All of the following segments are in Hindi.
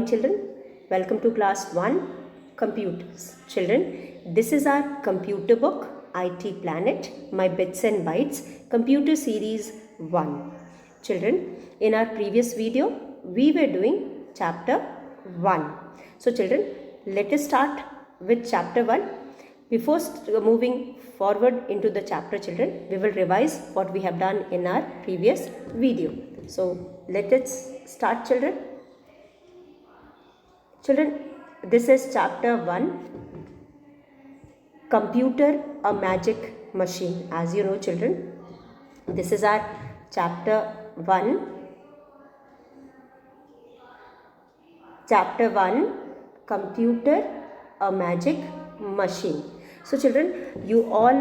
Children, welcome to class 1 computers. Children, this is our computer book IT Planet, my bits and bytes computer series 1. Children, in our previous video we were doing chapter 1. So children, let us start with chapter 1. Before moving forward into the chapter, children, we will revise what we have done in our previous video. So let us start, children. Children, this is chapter 1, computer, a magic machine. As you know, children, this is our chapter 1. Chapter 1, computer, a magic machine. So children, you all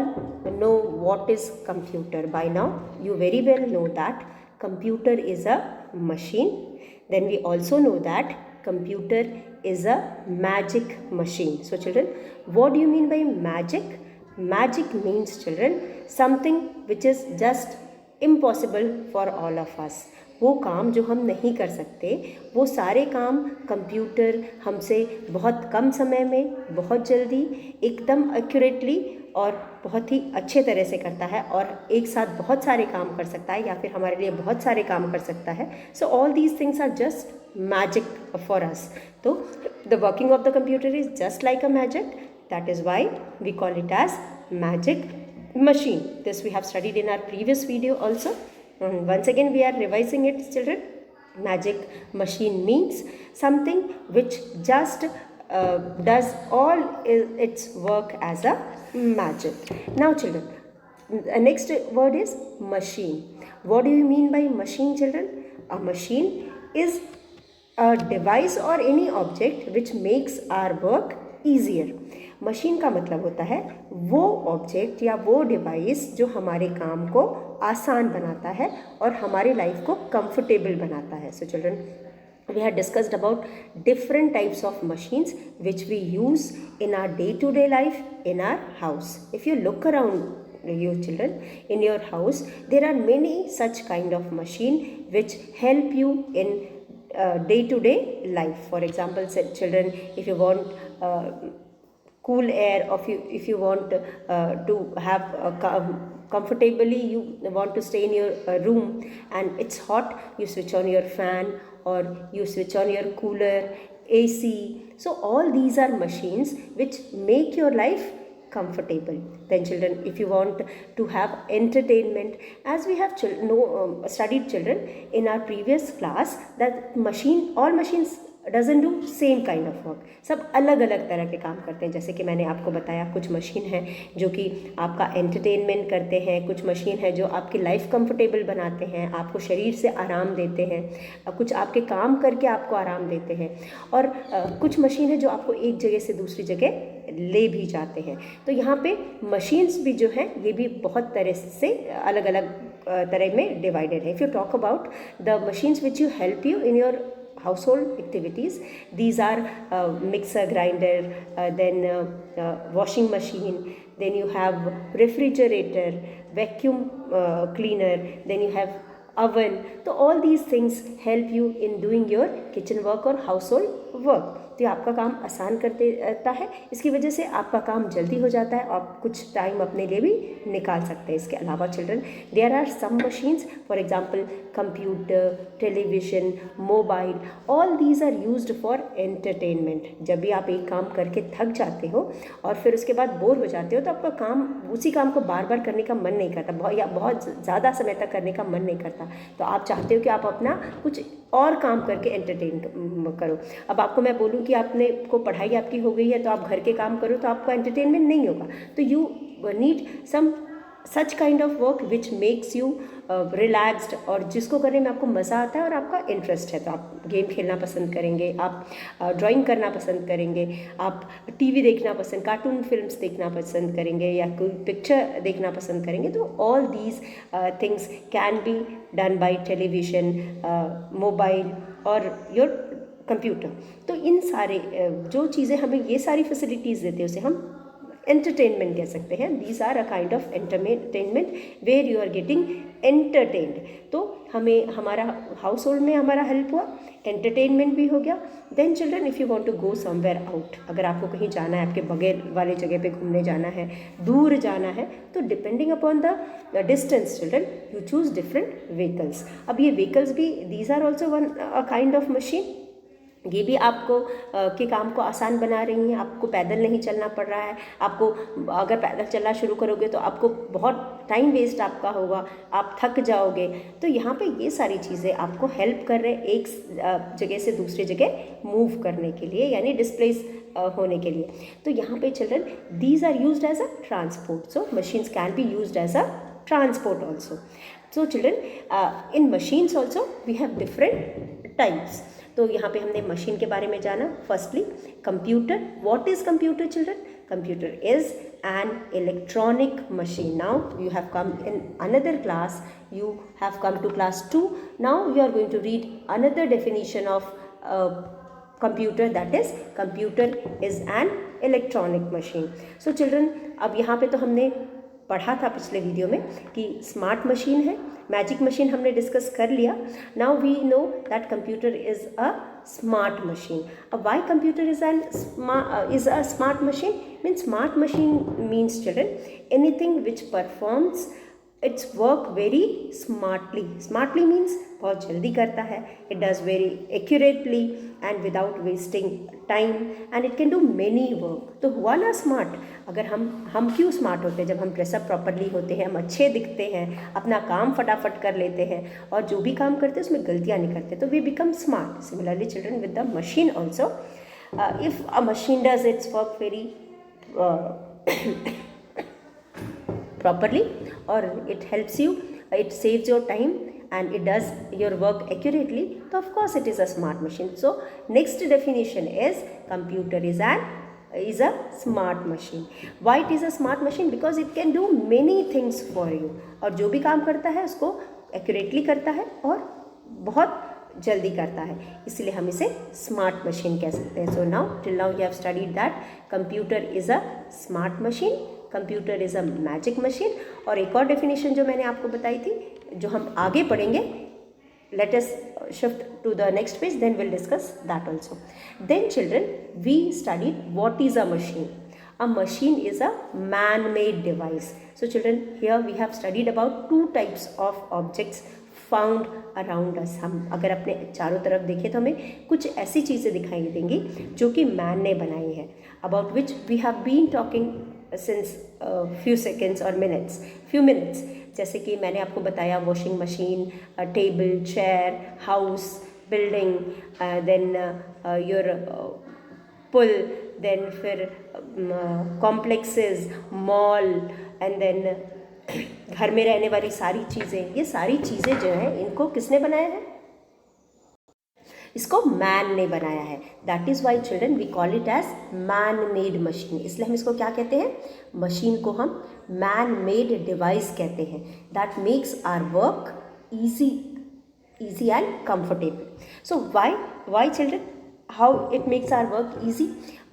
know what is computer by now. You very well know that computer is a machine. Then we also know that computer is a magic machine. So children, what do you mean by magic? Magic means, children, something which is just impossible for all of us. वो काम जो हम नहीं कर सकते, वो सारे काम कंप्यूटर हमसे बहुत कम समय में, बहुत जल्दी, एकदम एक्यूरेटली और बहुत ही अच्छे तरह से करता है और एक साथ बहुत सारे काम कर सकता है या फिर हमारे लिए बहुत सारे काम कर सकता है. So all these things are just magic for us. तो the working of the computer is just like a magic. That is why we call it as magic machine. This we have studied in our previous video also. Once again we are revising it, children. Magic machine means something which just does all its work as a magic. Now children, the next word is machine. What do you mean by machine, children? A machine is a device or any object which makes our work easier. Machine का मतलब होता है वो ऑब्जेक्ट या वो डिवाइस जो हमारे काम को आसान बनाता है और हमारे लाइफ को कंफर्टेबल बनाता है. So children, we have discussed about different types of machines which we use in our day-to-day life in our house. If you look around you children, in your house there are many such kind of machine which help you in day-to-day life. For example, children, if you want cool air, or if you want to have comfortably, you want to stay in your room and it's hot, you switch on your fan or you switch on your cooler, AC. So all these are machines which make your life comfortable. Then children, if you want to have entertainment, as we have studied, children, in our previous class, that all machines doesn't do same kind of work. सब अलग अलग तरह के काम करते हैं. जैसे कि मैंने आपको बताया, कुछ मशीन है जो कि आपका एंटरटेनमेंट करते हैं, कुछ मशीन है जो आपकी लाइफ कंफर्टेबल बनाते हैं, आपको शरीर से आराम देते हैं, कुछ आपके काम करके आपको आराम देते हैं, और कुछ मशीन है जो आपको एक जगह से दूसरी जगह ले भी जाते हैं. तो यहाँ पे मशीन्स भी जो हैं ये भी बहुत तरह से अलग अलग तरह में डिवाइडेड है. If you talk about the machines which you help you in your household activities, these are mixer grinder, then washing machine, then you have refrigerator, vacuum cleaner, then you have oven. So all these things help you in doing your kitchen work or household work. तो ये आपका काम आसान कर देता है. इसकी वजह से आपका काम जल्दी हो जाता है, आप कुछ टाइम अपने लिए भी निकाल सकते हैं. इसके अलावा children, there are some machines, for example computer, television, mobile, all these are used for entertainment. जब भी आप एक काम करके थक जाते हो और फिर उसके बाद बोर हो जाते हो तो आपका काम, उसी काम को बार बार करने का मन नहीं करता, या बहुत ज़्यादा समय तक करने का मन नहीं करता. तो आप चाहते हो कि आप अपना कुछ और काम करके एंटरटेन करो. अब आपको मैं बोलूँ कि आपने को पढ़ाई आपकी हो गई है तो आप घर के काम करो, तो आपको एंटरटेनमेंट नहीं होगा. तो you need some such kind of work which makes you relaxed, और जिसको करने में आपको मज़ा आता है और आपका इंटरेस्ट है. तो आप गेम खेलना पसंद करेंगे, आप ड्राइंग करना पसंद करेंगे, आप टीवी देखना पसंद, कार्टून फिल्म्स देखना पसंद करेंगे, या कोई पिक्चर देखना पसंद करेंगे. तो all these things can be done by television, mobile और योर कंप्यूटर. तो इन सारे जो चीज़ें हमें ये सारी फैसिलिटीज़ देते हैं उसे हम एंटरटेनमेंट कह सकते हैं. These are a kind of entertainment where you are getting entertained. तो हमें हमारा हाउस होल्ड में हमारा हेल्प हुआ, एंटरटेनमेंट भी हो गया. Then children if you want to go somewhere out, अगर आपको कहीं जाना है, आपके बगैर वाले जगह पे घूमने जाना है, दूर जाना है, तो depending upon the distance children you choose different vehicles. अब ये व्हीकल्स भी these are also one a kind of machine. ये भी आपको के काम को आसान बना रही हैं. आपको पैदल नहीं चलना पड़ रहा है. आपको अगर पैदल चलना शुरू करोगे तो आपको बहुत टाइम वेस्ट आपका होगा, आप थक जाओगे. तो यहाँ पे ये सारी चीज़ें आपको हेल्प कर रहे हैं एक जगह से दूसरी जगह मूव करने के लिए, यानी डिस्प्लेस होने के लिए. तो यहाँ पे children these are used as a transport. So machines can be used as a transport also. So children, in machines also we have different types. तो यहाँ पे हमने मशीन के बारे में जाना. Firstly computer. What is computer children? Computer is an electronic machine. Now you have come in another class, you have come to class 2. Now you are going to read another definition of computer, that is computer is an electronic machine. So children, अब यहाँ पे तो हमने पढ़ा था पिछले वीडियो में कि स्मार्ट मशीन है, मैजिक मशीन हमने डिस्कस कर लिया. Now we know that computer is a smart machine. अब why computer is a smart machine? Means smart machine means children anything which performs its work very smartly. Smartly means बहुत जल्दी करता है. It does very accurately and without wasting time and it can do many work. तो हुआ ना स्मार्ट. अगर हम क्यों स्मार्ट होते हैं? जब हम ड्रेसअप प्रॉपरली होते हैं, हम अच्छे दिखते हैं, अपना काम फटाफट कर लेते हैं और जो भी काम करते हैं उसमें गलतियाँ नहीं करते, तो we become smart. Similarly children with the machine also, if a machine does its work very properly or it helps you, it saves your time and it does your work accurately, so of course it is a smart machine. So next definition is computer is a smart machine. Why it is a smart machine? Because it can do many things for you. और जो भी काम करता है उसको accurately करता है और बहुत जल्दी करता है, इसलिए हम इसे स्मार्ट मशीन कह सकते हैं. So now till now you have studied that computer is a smart machine, computer is a magic machine. और एक और डेफिनेशन जो मैंने आपको बताई थी, जो हम आगे पढ़ेंगे, let us shift to the next page, then will discuss that also. Then children we studied what is a machine. A machine is a man-made device. So children, here we have studied about two types of objects found around us. हम अगर अपने चारों तरफ देखें तो हमें कुछ ऐसी चीज़ें दिखाई देंगी जो कि मैन ने बनाई है, about which we have been talking since few seconds or few minutes. जैसे कि मैंने आपको बताया washing machine, table, chair, house, building, then your पुल, देन फिर कॉम्प्लेक्सेस, मॉल, एंड देन घर में रहने वाली सारी चीज़ें. ये सारी चीज़ें जो हैं इनको किसने बनाया है? इसको मैन ने बनाया है. That is why children we call it as man made machine. इसलिए हम इसको क्या कहते हैं? मशीन को हम मैन मेड डिवाइस कहते हैं. That makes our work easy and comfortable. So why children? How it makes our work easy?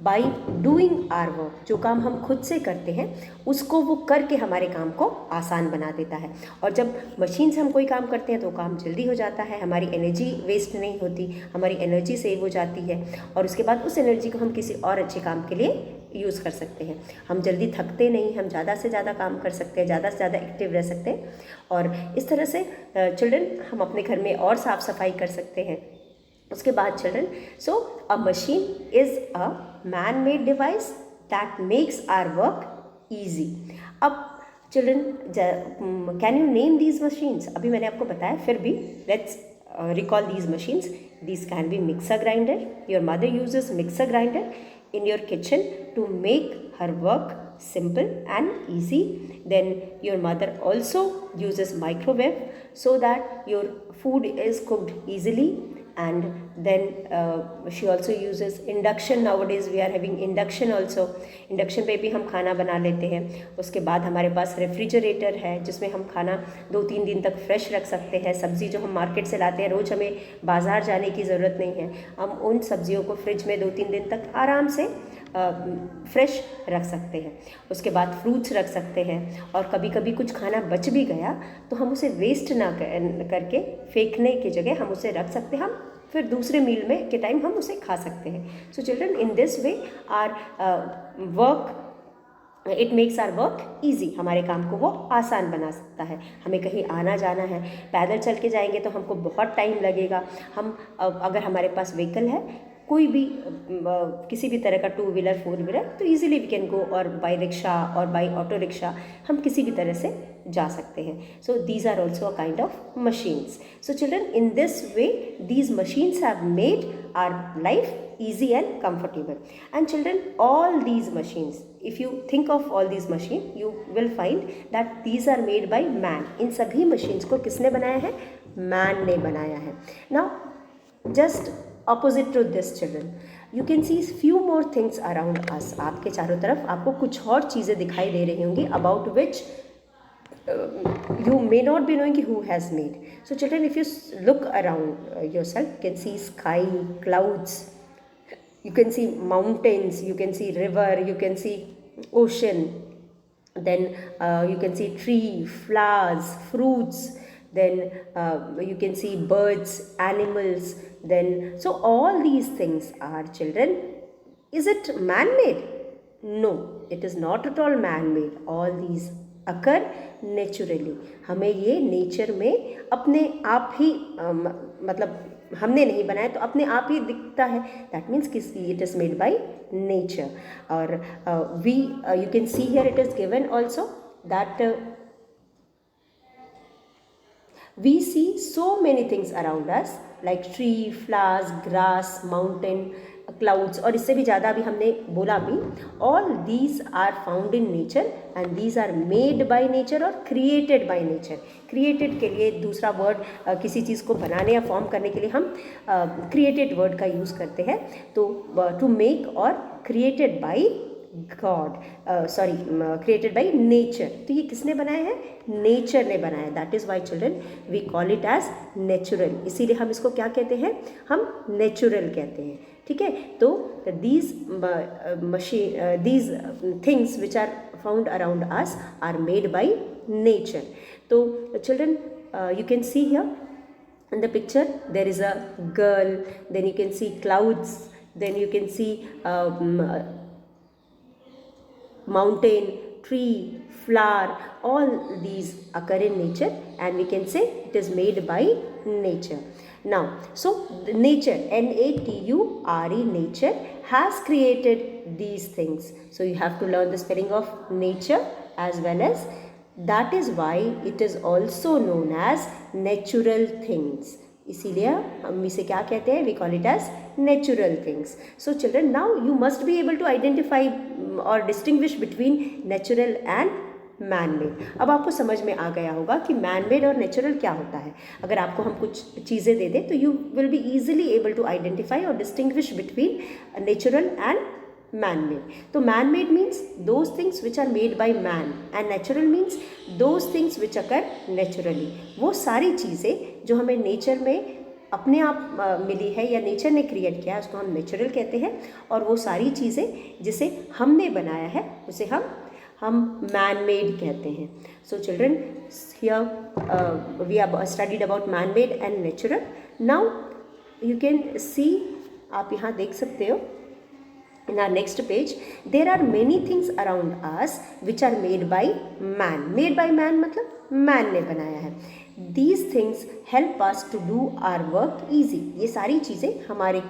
By doing our work. जो काम हम खुद से करते हैं उसको वो करके हमारे काम को आसान बना देता है. और जब मशीन से हम कोई काम करते हैं तो काम जल्दी हो जाता है, हमारी एनर्जी वेस्ट नहीं होती, हमारी एनर्जी सेव हो जाती है और उसके बाद उस एनर्जी को हम किसी और अच्छे काम के लिए यूज़ कर सकते हैं. हम जल्दी थकते नहीं, हम ज़्यादा से ज़्यादा काम कर सकते हैं, ज़्यादा से ज़्यादा एक्टिव रह सकते हैं. और इस तरह से चिल्ड्रन हम अपने घर में और साफ़ सफाई कर सकते हैं. उसके बाद children, so a machine is a man made device that makes our work easy. अब children, can you name these machines? अभी मैंने आपको बताया, फिर भी let's recall these machines. These can be mixer grinder. Your mother uses mixer grinder in your kitchen to make her work simple and easy. Then your mother also uses microwave so that your food is cooked easily. And then she also uses induction. Nowadays we are having induction also. Induction पे भी हम खाना बना लेते हैं. उसके बाद हमारे पास रेफ्रिजरेटर है जिसमें हम खाना 2-3 दिन तक फ्रेश रख सकते हैं. सब्ज़ी जो हम मार्केट से लाते हैं, रोज़ हमें बाज़ार जाने की ज़रूरत नहीं है. हम उन सब्जियों को फ्रिज में 2-3 दिन तक आराम से फ्रेश रख सकते हैं। उसके बाद फ्रूट्स रख सकते हैं, और कभी कभी कुछ खाना बच भी गया तो हम उसे वेस्ट ना करके फेंकने की जगह हम उसे रख सकते हैं, हम फिर दूसरे मील में के टाइम हम उसे खा सकते हैं। So children, in this way our work, it makes our work easy, हमारे काम को वो आसान बना सकता है। हमें कहीं आना जाना है, पैदल चल के जाएंगे तो हमको बहुत टाइम लगेगा। हम अगर हमारे पास व्हीकल है, कोई भी किसी भी तरह का 2 व्हीलर 4 व्हीलर, तो इजीली वी कैन गो, और बाई रिक्शा और बाई ऑटो रिक्शा हम किसी भी तरह से जा सकते हैं। So these are also a kind of machines. So children, in this way these machines have made our life easy and comfortable. And children, all these machines, if you think of all these machines, you will find that these are made by man. इन सभी machines को किसने बनाया है? Man ने बनाया है। Now just opposite to this children, you can see few more things around us. आपके चारों तरफ आपको कुछ और चीज़ें दिखाई दे रही होंगी about which you may not be knowing who has made. So children, if you look around yourself, you can see sky, clouds, you can see mountains, you can see river, you can see ocean, then you can see tree, flowers, fruits, then you can see birds, animals, then so all these things are, children, is it man-made? No, it is not at all man-made. All these occur naturally. हमें ये नेचर में अपने आप ही मतलब हमने नहीं बनाया, तो अपने आप ही दिखता है। दैट मीन्स कि it is made by nature. और we you can see here it is given also that we see so many things around us like tree, flowers, grass, mountain, clouds, और इससे भी ज़्यादा अभी हमने बोला भी। all these are found in nature and these are made by nature और created by nature। created के लिए दूसरा वर्ड, किसी चीज़ को बनाने या फॉर्म करने के लिए हम created वर्ड का यूज़ करते हैं। तो to make और created by God, sorry, created by nature. तो ये किसने बनाया है? नेचर ने बनाया। That is why children we call it as natural. इसीलिए हम इसको क्या कहते हैं? हम नेचुरल कहते हैं। ठीक है, तो these these things which are found around us are made by nature. तो children, you can see here in the picture there is a girl, then you can see clouds, then you can see mountain, tree, flower, all these occur in nature and we can say it is made by nature. Now, so the nature, N-A-T-U-R-E, nature has created these things. So you have to learn the spelling of nature as well as, that is why it is also known as natural things. इसीलिए हम इसे क्या कहते हैं? We call it as natural things. So children, now you must be able to identify और distinguish between natural and man made. अब आपको समझ में आ गया होगा कि मैन मेड और नेचुरल क्या होता है। अगर आपको हम कुछ चीज़ें दे दें तो you will be easily able to identify और distinguish between natural and man-made. तो man-made means those things which are made by man and natural means those things which occur naturally. वो सारी चीज़ें जो हमें नेचर में अपने आप मिली है या नेचर ने क्रिएट किया है उसको हम नेचुरल कहते हैं, और वो सारी चीज़ें जिसे हमने बनाया है उसे हम man-made कहते हैं. So children, here we have studied about man-made and natural. Now you can see, आप यहाँ देख सकते हो in our next page, there are many things around us which are made by man. Made by man मतलब man ने बनाया है. These things help us to do our work easy. ये सारी चीज़ें हमारे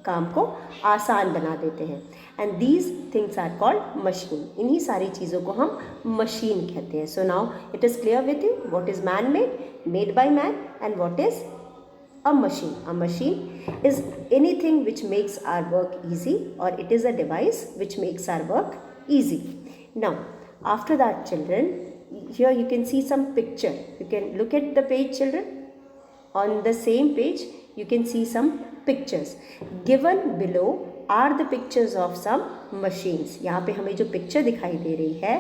काम को आसान बना देते हैं. And these things are called machine. इन्हीं सारी चीज़ों को हम machine कहते हैं. So now it is clear with you what is man made, made by man, and what is a machine. A machine is anything which makes our work easy, or it is a device which makes our work easy. Now after that children, here you can see some picture. You can look at the page children. On the same page you can see some pictures. Given below are the pictures of some machines. यहाँ पे हमें जो picture दिखाई दे रही है,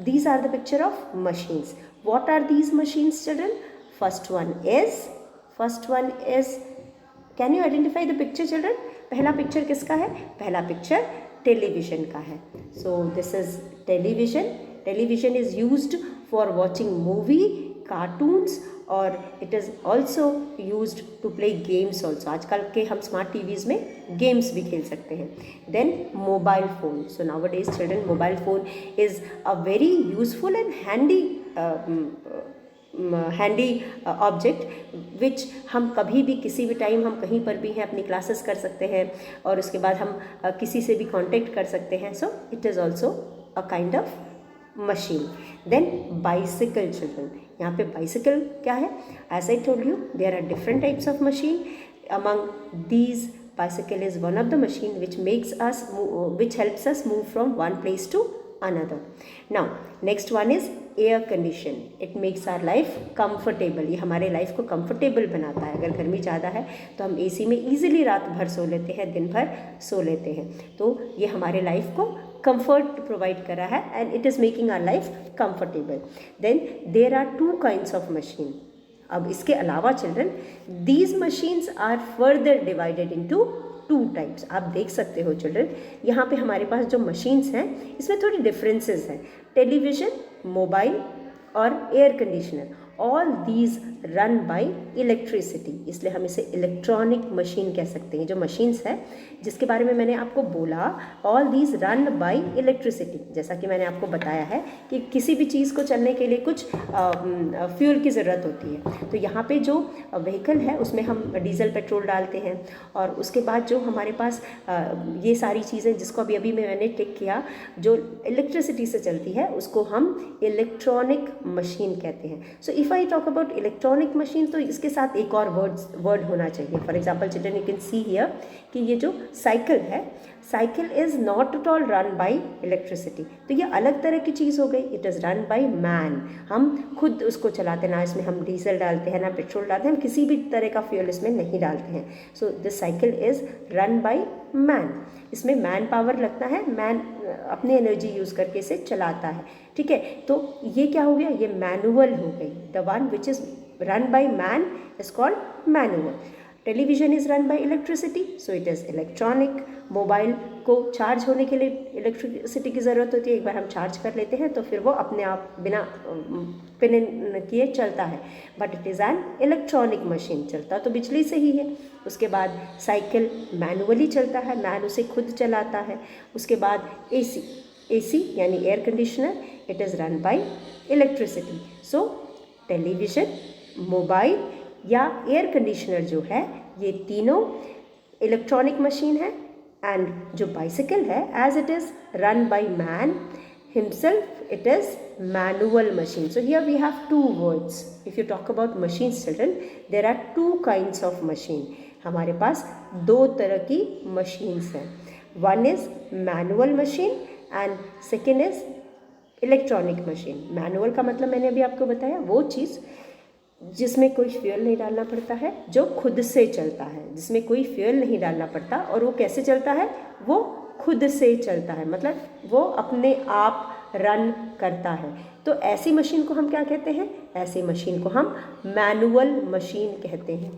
these are the picture of machines. What are these machines children? First one is can you identify the picture children? पहला पिक्चर किसका है? पहला पिक्चर टेलीविजन का है. So this is television. Television is used for watching movie, cartoons, और it is also used to play games also. आजकल के हम स्मार्ट टीवीज़ में गेम्स भी खेल सकते हैं. Then mobile phone. So nowadays children, mobile phone is a very useful and handy object which हम कभी भी किसी भी टाइम हम कहीं पर भी हैं अपनी क्लासेस कर सकते हैं, और उसके बाद हम किसी से भी कांटेक्ट कर सकते हैं. So it is also a kind of machine. Then bicycle children. यहाँ पे बाइसिकल क्या है? As I told you, there are different types of machine. Among these, bicycle is one of the machine which helps us move from one place to another. Now next one is air condition. It makes our life comfortable. ये हमारे लाइफ को comfortable बनाता है. अगर गर्मी ज़्यादा है तो हम AC में easily रात भर सो लेते हैं, दिन भर सो लेते हैं. तो ये हमारे लाइफ को comfort प्रोवाइड कर रहा है and it is making our life comfortable. Then there are two kinds of machine. अब इसके अलावा children, these machines are further divided into two types. आप देख सकते हो चिल्ड्रन, यहाँ पे हमारे पास जो मशीन्स हैं इसमें थोड़ी डिफरेंसेस हैं. टेलीविज़न, मोबाइल और air conditioner, all these run by electricity, इसलिए हम इसे इलेक्ट्रॉनिक मशीन कह सकते हैं. जो मशीन्स है जिसके बारे में मैंने आपको बोला, all these run by electricity. जैसा कि मैंने आपको बताया है कि किसी भी चीज़ को चलने के लिए कुछ फ्यूल की ज़रूरत होती है. तो यहाँ पे जो व्हीकल है उसमें हम डीजल पेट्रोल डालते हैं, और उसके बाद जो हमारे पास ये सारी चीज़ें जिसको अभी अभी मैंने टिक किया, जो इलेक्ट्रिसिटी से चलती है उसको हम इलेक्ट्रॉनिक मशीन कहते हैं. So if I talk about electronic machine, तो इसके साथ एक और वर्ड होना चाहिए. For example children, you can see here कि ये जो साइकिल है, cycle is not at all run by electricity. तो ये अलग तरह की चीज़ हो गई. It is run by man. हम खुद उसको चलाते हैं, ना इसमें हम डीजल डालते हैं ना पेट्रोल डालते हैं, हम किसी भी तरह का फ्यूल इसमें नहीं डालते हैं. So this cycle is run by man. इसमें मैन पावर लगता है, मैन अपनी एनर्जी यूज़ करके इसे चलाता है. ठीक है, तो ये क्या हो गया? ये मैनुअल हो गई. The one which is run by man is called manual. Television is run by electricity, so it is electronic. Mobile को चार्ज होने के लिए इलेक्ट्रिसिटी की ज़रूरत होती है. एक बार हम चार्ज कर लेते हैं तो फिर वो अपने आप बिना पिन किए चलता है. But it is an electronic machine. चलता तो बिजली से ही है. उसके बाद साइकिल मैनुअली चलता है, मैन उसे खुद चलाता है. उसके बाद AC यानी air conditioner, it is run by electricity. So television, mobile या एयर कंडीशनर जो है, ये तीनों इलेक्ट्रॉनिक मशीन है. एंड जो बाइसिकल है, as it is run by man himself, it is manual machine. So here we have two words. If you talk about machines children, there are two kinds of machine. हमारे पास दो तरह की machines हैं. One is manual machine and second is electronic machine. Manual का मतलब मैंने अभी आपको बताया, वो चीज़ जिसमें कोई फ्यूल नहीं डालना पड़ता है, जो खुद से चलता है, जिसमें कोई फ्यूल नहीं डालना पड़ता. और वो कैसे चलता है? वो खुद से चलता है, मतलब वो अपने आप रन करता है. तो ऐसी मशीन को हम क्या कहते हैं? ऐसी मशीन को हम मैनुअल मशीन कहते हैं.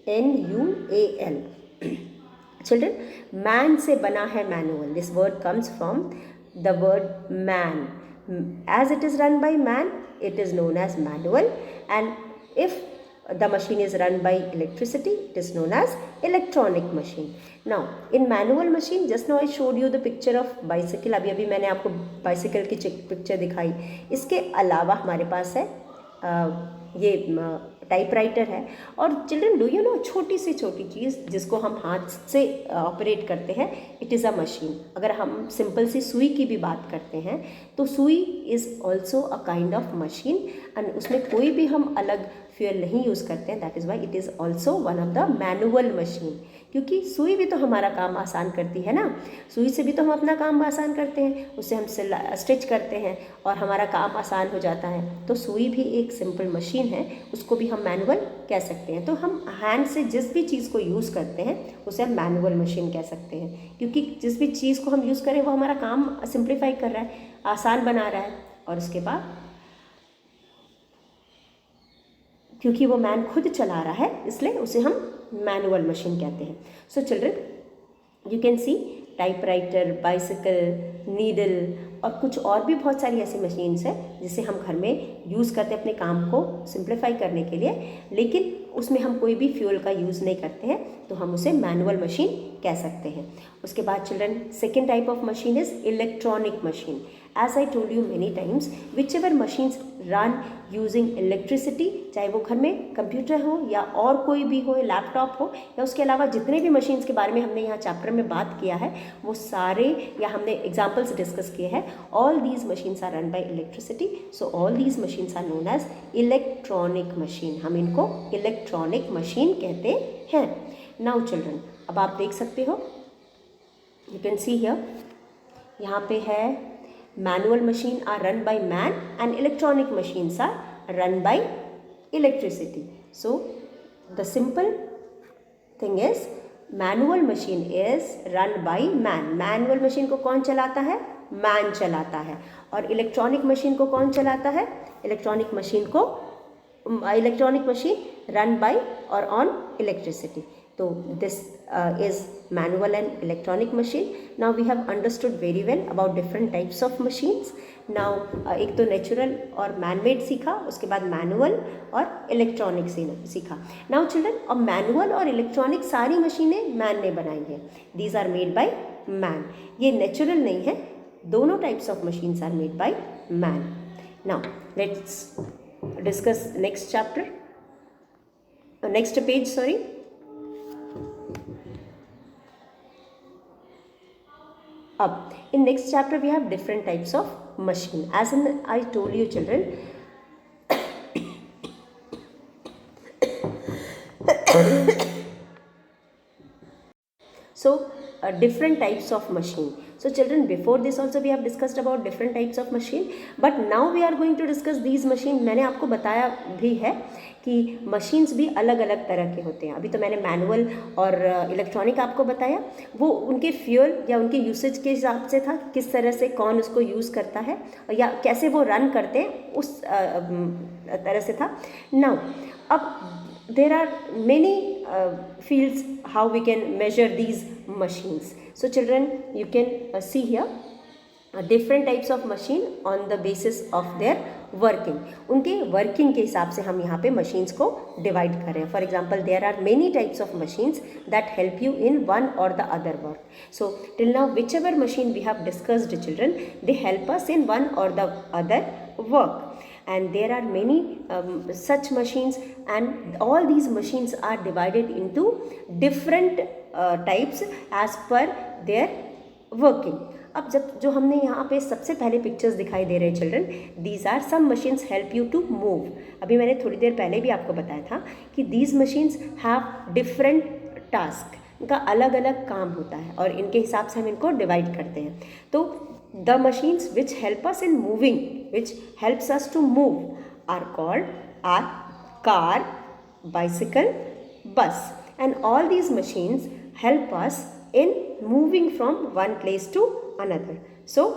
MANUAL. चिल्ड्रन, मैन से बना है manual. This word comes from the word man. As it is run by man, it is known as manual, and if the machine is run by electricity, it is known as electronic machine. Now in manual machine, just now I showed you the picture of bicycle. अभी मैंने आपको bicycle की पिक्चर दिखाई. इसके अलावा हमारे पास है ये टाइपराइटर है. और चिल्ड्रन, डू यू नो, छोटी से छोटी चीज़ जिसको हम हाथ से ऑपरेट करते हैं, इट इज़ अ मशीन. अगर हम सिंपल सी सुई की भी बात करते हैं तो सुई is also a kind of machine, and उसमें कोई भी हम अलग फ्यूल नहीं यूज़ करते हैं. That is why it is also one of the manual machine. क्योंकि सुई भी तो हमारा काम आसान करती है ना. सुई से भी तो हम अपना काम आसान करते हैं, उससे हम स्टिच करते हैं और हमारा काम आसान हो जाता है. तो सुई भी एक सिंपल मशीन है, उसको भी हम मैनुअल कह सकते हैं. तो हम हैंड से जिस भी चीज़ को यूज़ करते हैं उसे हम मैनुअल मशीन कह सकते हैं, क्योंकि जिस भी चीज़ को हम यूज़ करें वो हमारा काम सिंप्लीफाई कर रहा है, आसान बना रहा है. और उसके बाद क्योंकि वो मैन खुद चला रहा है, इसलिए उसे हम मैनुअल मशीन कहते हैं. So children, you can C typewriter, bicycle, needle और कुछ और भी बहुत सारी ऐसी मशीन्स हैं जिसे हम घर में यूज़ करते हैं अपने काम को सिंप्लीफाई करने के लिए, लेकिन उसमें हम कोई भी फ्यूल का यूज़ नहीं करते हैं, तो हम उसे मैनुअल मशीन कह सकते हैं. उसके बाद children, second type of machine is electronic machine. As I told you many times, whichever machines run using electricity, चाहे वो घर में कंप्यूटर हो या और कोई भी हो, लैपटॉप हो, या उसके अलावा जितने भी मशीन्स के बारे में हमने यहाँ चैप्टर में बात किया है वो सारे, या हमने एग्जाम्पल्स डिस्कस किए हैं, all these machines are run by electricity. So all these machines are known as electronic machine. हम इनको इलेक्ट्रॉनिक मशीन कहते हैं. नाउ चिल्ड्रन, अब आप देख सकते हो, यू कैन सी हियर, यहाँ पे है manual machine are run by man and electronic machines are run by electricity. So the simple thing is manual machine is run by man. manual machine को कौन चलाता है? man चलाता है. और electronic machine को कौन चलाता है? electronic machine run by or on electricity. So this is manual and electronic machine. Now we have understood very well about different types of machines. Now एक तो natural और man-made सीखा, उसके बाद manual और electronic सीखा. Now children, अब manual और electronic सारी मशीनें man ने बनाई हैं. These are made by man. ये natural नहीं है, दोनों types of machines are made by man. Now let's discuss next chapter, next page, sorry. Up in next chapter we have different types of machine. As in I told you children, so different types of machine. So children, before this also we have discussed about different types of machine, but now we are going to discuss these machine. मैंने आपको बताया भी है कि मशीन्स भी अलग अलग तरह के होते हैं. अभी तो मैंने मैनुअल और इलेक्ट्रॉनिक आपको बताया, वो उनके फ्यूल या उनके यूसेज के हिसाब से था, किस तरह से कौन उसको यूज़ करता है या कैसे वो रन करते हैं, उस तरह से था. नाउ अब there are many fields how we can measure these machines. So children, you can see here different types of machine on the basis of their working. उनके working के हिसाब से हम यहाँ पे machines को divide कर रहे हैं. For example, there are many types of machines that help you in one or the other work. So till now, whichever machine we have discussed, children, they help us in one or the other work. And there are many such machines, and all these machines are divided into different types as per their working. अब जब जो हमने यहाँ पे सबसे पहले पिक्चर्स दिखाई दे रहे हैं children, these are some machines help you to move. अभी मैंने थोड़ी देर पहले भी आपको बताया था कि these machines have different task. इनका अलग अलग काम होता है और इनके हिसाब से हम इनको डिवाइड करते हैं. तो the machines which help us in moving, which helps us to move, are called car, bicycle, bus, and all these machines help us in moving from one place to another. So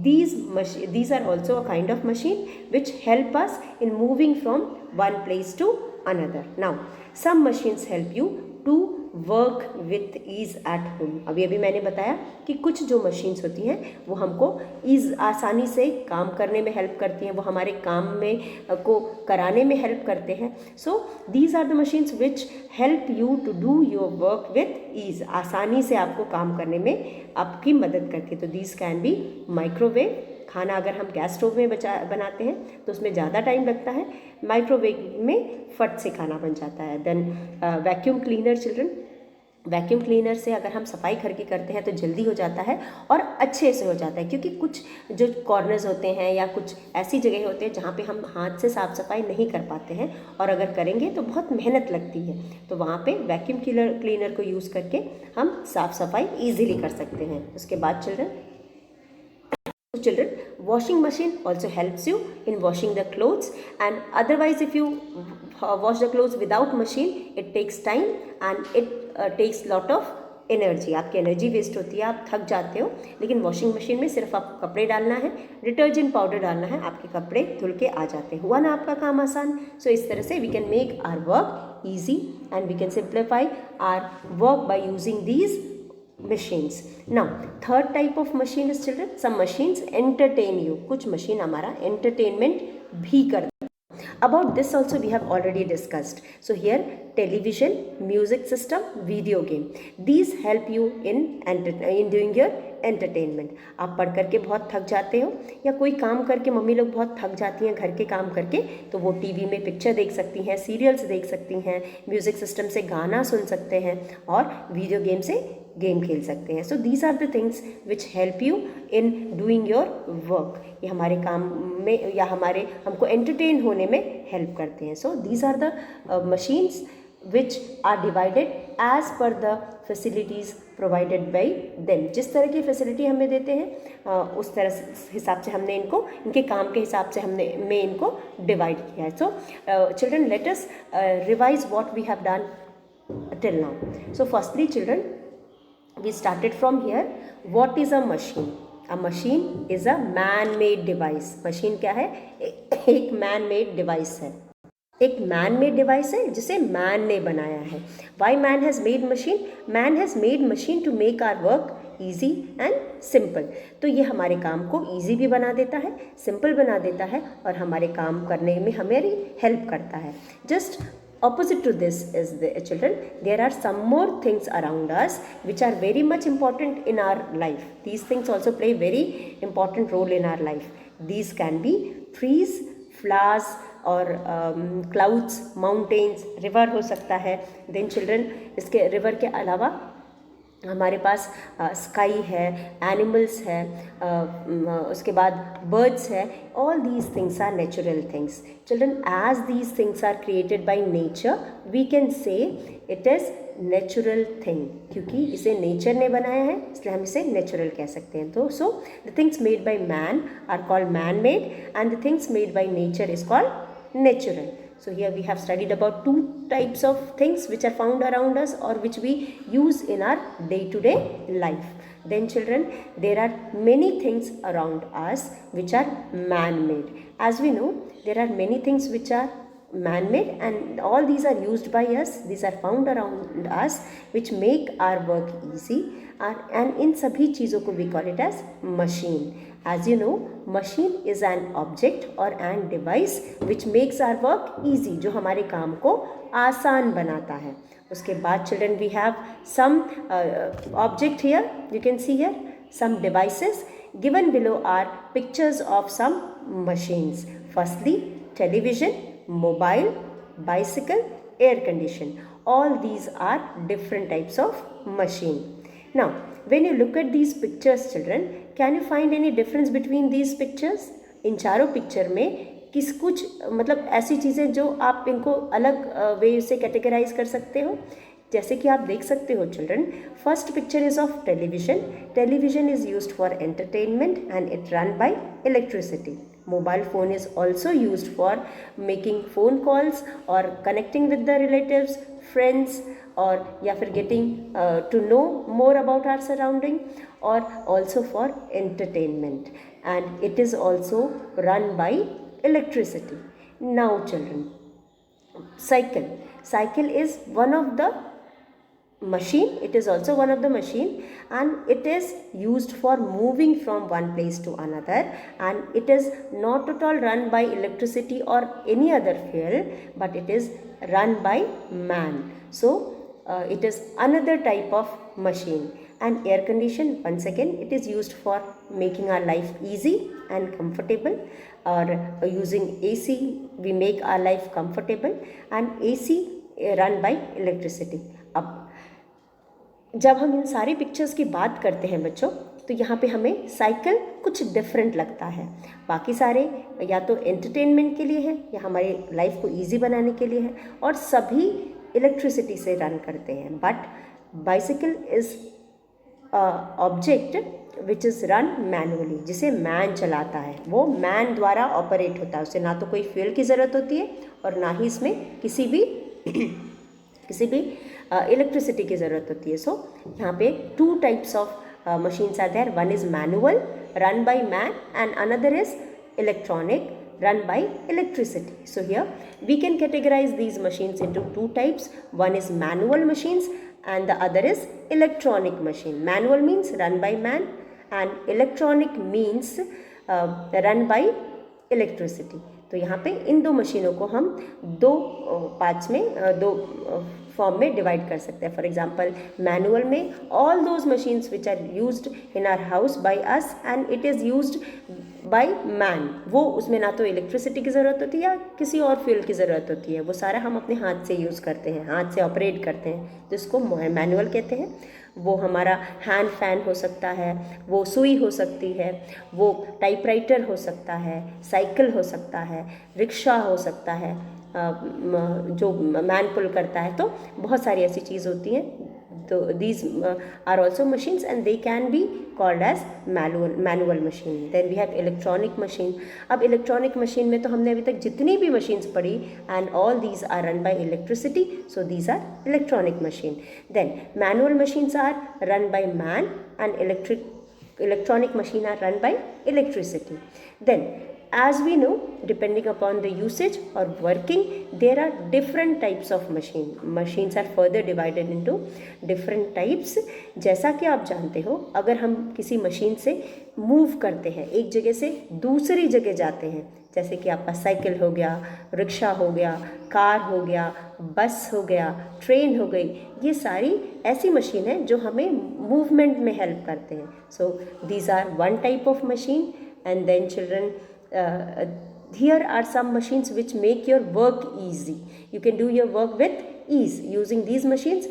these are also a kind of machine which help us in moving from one place to another. Now some machines help you to work with ease at home. अभी मैंने बताया कि कुछ जो मशीन्स होती हैं वो हमको आसानी से काम करने में हेल्प करती हैं, वो हमारे काम में को कराने में हेल्प करते हैं. So these are the machines which help you to do your work with ease. आसानी से आपको काम करने में आपकी मदद करती है. तो दीज कैन बी माइक्रोवेव. खाना अगर हम गैस स्टोव में बनाते हैं तो उसमें ज़्यादा टाइम लगता है, माइक्रोवेव में फट से खाना बन जाता है. Then vacuum cleaner children, vacuum cleaner से अगर हम सफाई घर की करते हैं तो जल्दी हो जाता है और अच्छे से हो जाता है, क्योंकि कुछ जो कॉर्नर्स होते हैं या कुछ ऐसी जगह होते हैं जहाँ पे हम हाथ से साफ़ सफाई नहीं कर पाते हैं, और अगर करेंगे तो बहुत मेहनत लगती है. तो वहाँ पे वैक्यूम क्लीनर को यूज़ करके हम साफ़ सफाई ईजिली कर सकते हैं. उसके बाद children, washing machine also helps you in washing the clothes, and otherwise if you wash the clothes without machine, it takes time and it takes lot of energy. आपकी एनर्जी वेस्ट होती है, आप थक जाते हो. लेकिन वॉशिंग मशीन में सिर्फ आपको कपड़े डालना है, डिटर्जेंट पाउडर डालना है, आपके कपड़े धुल के आ जाते हैं. हुआ ना आपका काम आसान. सो इस तरह से we can make our work easy and we can simplify our work by using these machines. Now third type of machine is children, some machines entertain you. कुछ machine हमारा entertainment भी करता है. About this also we have already discussed. So here television, music system, video game, these help you in doing your entertainment. आप पढ़ करके बहुत थक जाते हो या कोई काम करके, मम्मी लोग बहुत थक जाती हैं घर के काम करके, तो वो टीवी में पिक्चर देख सकती हैं, सीरियल्स देख सकती हैं, म्यूज़िक सिस्टम से गाना सुन सकते हैं और वीडियो गेम से गेम खेल सकते हैं. So these are the things which help you in doing your work. ये हमारे काम में या हमको एंटरटेन होने में हेल्प करते हैं. So these are the machines which are divided as per the facilities provided by them. जिस तरह की फैसिलिटी हमें देते हैं उस तरह हिसाब से हमने इनको, इनके काम के हिसाब से हमने इनको डिवाइड किया है. So children, let us revise what we have done till now. So firstly children, we started from here. What is a machine? A machine is a man-made device. machine क्या है? एक man-made device है. एक मैन मेड डिवाइस है जिसे मैन ने बनाया है. Why man has made machine? Man has made machine to make our work easy and simple. तो ये हमारे काम को ईजी भी बना देता है, सिंपल बना देता है और हमारे काम करने में हमारी हेल्प करता है. Just opposite to this is the children, there are some more things around us which are very much important in our life. These things also play very important role in our life. These can be trees, flowers और clouds, mountains, river हो सकता है. then children, इसके river के अलावा हमारे पास स्काई है, एनिमल्स है, उसके बाद बर्ड्स है. All these things are natural things. Children, as these things are created by nature, we can say it is natural thing. क्योंकि इसे नेचर ने बनाया है इसलिए हम इसे नेचुरल कह सकते हैं. तो so the things made by man are called man made and the things made by nature is called natural. So here we have studied about two types of things which are found around us or which we use in our day-to-day life. Then children, there are many things around us which are man-made. As we know, there are many things which are man-made and all these are used by us. These are found around us which make our work easy. And in सभी चीज़ों को we call it as machine. As you know, machine is an object or an device which makes our work easy, जो हमारे काम को आसान बनाता है. उसके बाद children, we have some object here. You can see here some devices. Given below are pictures of some machines. Firstly, television, mobile, bicycle, air condition. All these are different types of machine. Now, when you look at these pictures children, can you find any difference between these pictures? इन चारों पिक्चर में कुछ मतलब ऐसी चीज़ें जो आप इनको अलग वे से कैटेगराइज कर सकते हो. जैसे कि आप देख सकते हो children, first picture is of television. Television is used for entertainment and it run by electricity. Mobile phone is also used for making phone calls और connecting with the relatives, friends, और या फिर getting to know more about our surrounding, और also for entertainment, and it is also run by electricity. Now children, cycle is one of the machine. It is also one of the machine and it is used for moving from one place to another, and it is not at all run by electricity or any other fuel, but it is run by man. So it is another type of machine. And air condition, once again, it is used for making our life easy and comfortable, or using AC we make our life comfortable, and AC run by electricity. अब जब हम इन सारी पिक्चर्स की बात करते हैं बच्चों, तो यहाँ पे हमें साइकिल कुछ डिफरेंट लगता है. बाकी सारे या तो एंटरटेनमेंट के लिए है या हमारी लाइफ को इजी बनाने के लिए है, और सभी इलेक्ट्रिसिटी से रन करते हैं. But bicycle is object which is run manually, जिसे मैन चलाता है, वो मैन द्वारा ऑपरेट होता है. उसे ना तो कोई फ्यूल की ज़रूरत होती है और ना ही इसमें किसी भी इलेक्ट्रिसिटी की ज़रूरत होती है. सो यहाँ पे two types of machines are there. One is manual, run by man, and another is electronic, run by electricity. So here we can categorize these machines into two types. One is manual machines and the other is electronic machine. Manual means run by man and electronic means run by electricity. तो यहाँ पे इन दो मशीनों को हम दो पार्ट्स में, दो फॉर्म में डिवाइड कर सकते हैं. फॉर एग्जांपल मैनुअल में all those machines which are used in our house by us and it is used by man. वो उसमें ना तो इलेक्ट्रिसिटी की ज़रूरत होती है या किसी और फ्यूल की ज़रूरत होती है, वो सारा हम अपने हाथ से यूज़ करते हैं, हाथ से ऑपरेट करते हैं, जिसको मैनुअल कहते हैं. वो हमारा हैंड फैन हो सकता है, वो सुई हो सकती है, वो टाइपराइटर हो सकता है, साइकिल हो सकता है, रिक्शा हो सकता है जो मैन पुल करता है. तो बहुत सारी ऐसी चीज़ होती हैं. तो these are also machines and they can be called as manual machine. Then we have electronic machine. अब electronic machine में तो हमने अभी तक जितनी भी machines पढ़ी and all these are run by electricity, so these are electronic machine. Then manual machines are run by man and electronic machine are run by electricity. Then as we know, depending upon the usage or working, there are different types of machine. Machines are further divided into different types. जैसा कि आप जानते हो, अगर हम किसी मशीन से मूव करते हैं, एक जगह से दूसरी जगह जाते हैं, जैसे कि आपका साइकिल हो गया, रिक्शा हो गया, कार हो गया, बस हो गया, ट्रेन हो गई, ये सारी ऐसी मशीन है जो हमें मूवमेंट में हेल्प करते हैं. So these are one type of machine. And then children, here are some machines which make your work easy. You can do your work with ease using these machines.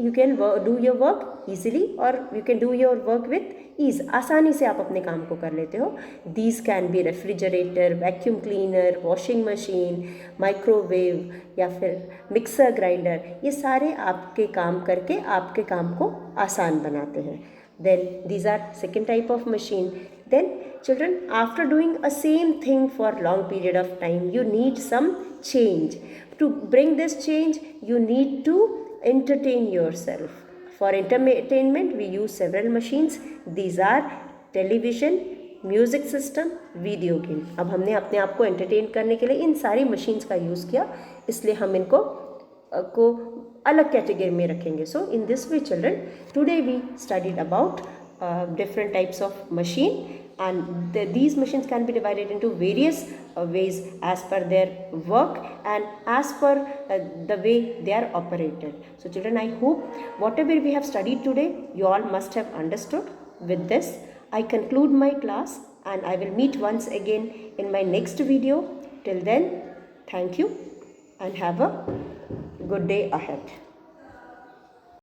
You can do your work easily or you can do your work with ease. आसानी से आप अपने काम को कर लेते हो. These can be refrigerator, vacuum cleaner, washing machine, microwave या फिर mixer grinder. ये सारे आपके काम करके आपके काम को आसान बनाते हैं. Then these are second type of machine. Then children, after doing a same thing for long period of time, you need some change. To bring this change, you need to entertain yourself. For entertainment, we use several machines. These are television, music system, video game. अब हमने अपने आप को एंटरटेन करने के लिए इन सारी मशीन्स का यूज़ किया, इसलिए हम इनको को अलग कैटेगरी में रखेंगे. So in this way children, today we studied about different types of machine and these machines can be divided into various ways as per their work and as per the way they are operated. So children, I hope whatever we have studied today you all must have understood. With this I conclude my class and I will meet once again in my next video. Till then, thank you and have a good day ahead.